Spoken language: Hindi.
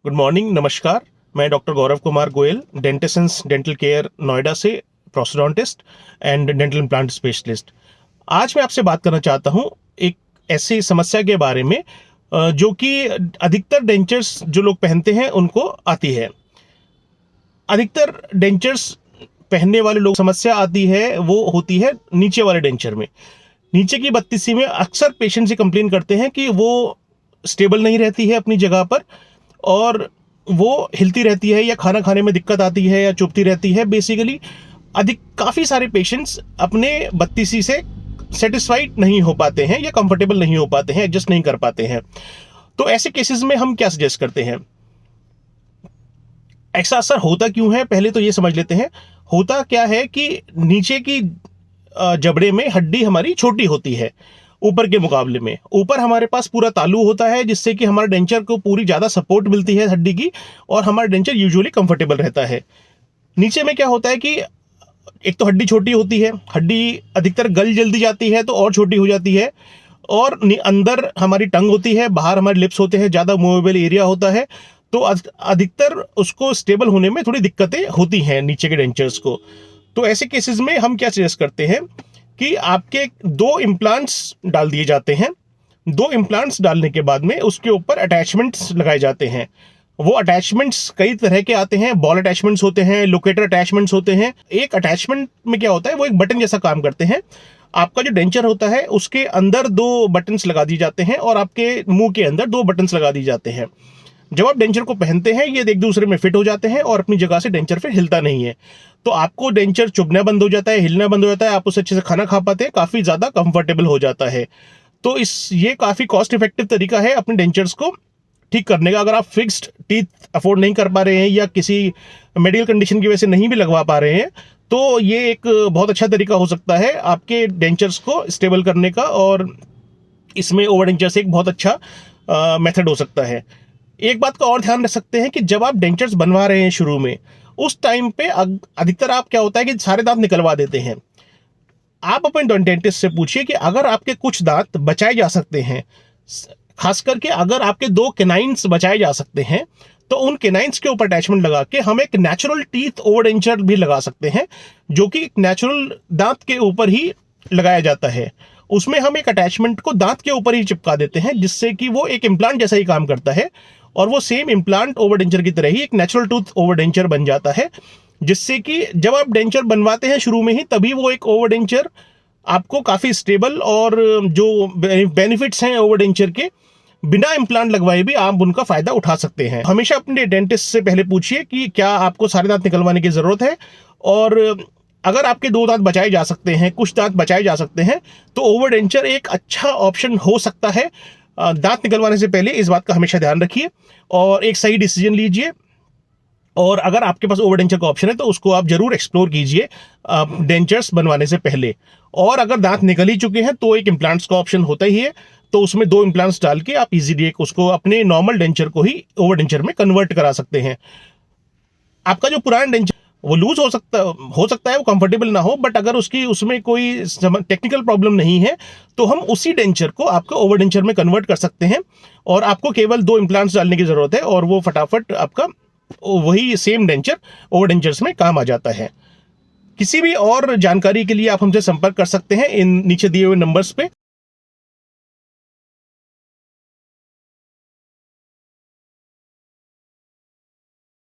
गुड मॉर्निंग, नमस्कार। मैं doctor Gaurav Kumar Goyal, डेंटिसेंस dental care Noida से prosthodontist and dental implant specialist. आज मैं आपसे बात करना चाहता हूँ एक ऐसी समस्या के बारे में जो कि अधिकतर डेंचर्स जो लोग पहनते हैं उनको आती है। अधिकतर डेंचर्स पहनने वाले लोग समस्या आती है वो होती है नीचे वाले डेंचर में। नीचे की बत्तीसी में अक्सर पेशेंट से कंप्लेन करते हैं कि वो स्टेबल नहीं रहती है अपनी जगह पर और वो हिलती रहती है या खाना खाने में दिक्कत आती है या चुभती रहती है। बेसिकली काफ़ी सारे पेशेंट्स अपने बत्तीसी से सेटिस्फाइड नहीं हो पाते हैं या कंफर्टेबल नहीं हो पाते हैं, एडजस्ट नहीं कर पाते हैं। तो ऐसे केसेस में हम क्या सजेस्ट करते हैं? ऐसा असर होता क्यों है, पहले तो ये समझ लेते हैं। होता क्या है कि नीचे की जबड़े में हड्डी हमारी छोटी होती है ऊपर के मुकाबले में। ऊपर हमारे पास पूरा तालू होता है जिससे कि हमारे डेंचर को पूरी ज़्यादा सपोर्ट मिलती है हड्डी की और हमारा डेंचर यूजुअली कंफर्टेबल रहता है। नीचे में क्या होता है कि एक तो हड्डी छोटी होती है, हड्डी अधिकतर गल जल्दी जाती है तो और छोटी हो जाती है, और अंदर हमारी टंग होती है, बाहर हमारे लिप्स होते हैं, ज़्यादा मूवेबल एरिया होता है। तो अधिकतर उसको स्टेबल होने में थोड़ी दिक्कतें होती हैं नीचे के डेंचर्स को। तो ऐसे केसेस में हम क्या सजेस्ट करते हैं कि आपके 2 इम्प्लांट्स डाल दिए जाते हैं। 2 इम्प्लांट्स डालने के बाद में उसके ऊपर अटैचमेंट्स लगाए जाते हैं। वो अटैचमेंट्स कई तरह के आते हैं। बॉल अटैचमेंट्स होते हैं, लोकेटर अटैचमेंट्स होते हैं। एक अटैचमेंट में क्या होता है, वो एक बटन जैसा काम करते हैं। आपका जो डेंचर होता है उसके अंदर 2 बटन्स लगा दिए जाते हैं और आपके मुंह के अंदर 2 बटन्स लगा दिए जाते हैं। जब आप डेंचर को पहनते हैं ये एक दूसरे में फिट हो जाते हैं और अपनी जगह से डेंचर फिर हिलता नहीं है। तो आपको डेंचर चुभना बंद हो जाता है, हिलना बंद हो जाता है, आप उससे अच्छे से खाना खा पाते हैं, काफ़ी ज़्यादा कंफर्टेबल हो जाता है। तो ये काफ़ी कॉस्ट इफेक्टिव तरीका है अपने डेंचर्स को ठीक करने का। अगर आप फिक्स्ड टीथ अफोर्ड नहीं कर पा रहे हैं या किसी मेडिकल कंडीशन की वजह से नहीं भी लगवा पा रहे हैं तो ये एक बहुत अच्छा तरीका हो सकता है आपके डेंचर्स को स्टेबल करने का, और इसमें ओवर डेंचर्स एक बहुत अच्छा मेथड हो सकता है। एक बात का और ध्यान रख सकते हैं कि जब आप डेंचर्स बनवा रहे हैं शुरू में, उस टाइम पे अधिकतर आप क्या होता है कि सारे दांत निकलवा देते हैं। आप अपने डेंटिस्ट से पूछिए कि अगर आपके कुछ दांत बचाए जा सकते हैं, खास करके अगर आपके 2 कैनाइन्स बचाए जा सकते हैं, तो उन कैनाइन्स के ऊपर अटैचमेंट लगा के हम एक नेचुरल टीथ ओवर डेंचर भी लगा सकते हैं, जो कि नेचुरल दांत के ऊपर ही लगाया जाता है। उसमें हम एक अटैचमेंट को दांत के ऊपर ही चिपका देते हैं जिससे कि वो एक इम्प्लांट जैसा ही काम करता है और वो सेम इम्प्लांट ओवर डेंचर की तरह ही एक नेचुरल टूथ ओवर डेंचर बन जाता है, जिससे कि जब आप डेंचर बनवाते हैं शुरू में ही तभी वो एक ओवर डेंचर आपको काफ़ी स्टेबल और जो बेनिफिट्स हैं ओवर डेंचर के, बिना इम्प्लांट लगवाए भी आप उनका फ़ायदा उठा सकते हैं। हमेशा अपने डेंटिस्ट से पहले पूछिए कि क्या आपको सारे दांत निकलवाने की ज़रूरत है, और अगर आपके 2 दांत बचाए जा सकते हैं, कुछ दांत बचाए जा सकते हैं, तो ओवर डेंचर एक अच्छा ऑप्शन हो सकता है। दांत निकलवाने से पहले इस बात का हमेशा ध्यान रखिए और एक सही डिसीजन लीजिए। और अगर आपके पास ओवर डेंचर का ऑप्शन है तो उसको आप जरूर एक्सप्लोर कीजिए डेंचर्स बनवाने से पहले। और अगर दांत निकल ही चुके हैं तो एक इम्प्लांट्स का ऑप्शन होता ही है, तो उसमें 2 इम्प्लांट्स डाल के आप इजीली उसको अपने नॉर्मल डेंचर को ही ओवर डेंचर में कन्वर्ट करा सकते हैं। आपका जो पुराना डेंचर वो लूज हो सकता है, वो कंफर्टेबल ना हो, बट अगर उसमें कोई टेक्निकल प्रॉब्लम नहीं है तो हम उसी डेंचर को आपको ओवर डेंचर में कन्वर्ट कर सकते हैं और आपको केवल 2 इम्प्लांट्स डालने की जरूरत है और वो फटाफट आपका वही सेम डेंचर ओवर डेंचर्स में काम आ जाता है। किसी भी और जानकारी के लिए आप हमसे संपर्क कर सकते हैं इन नीचे दिए हुए नंबर्स पे।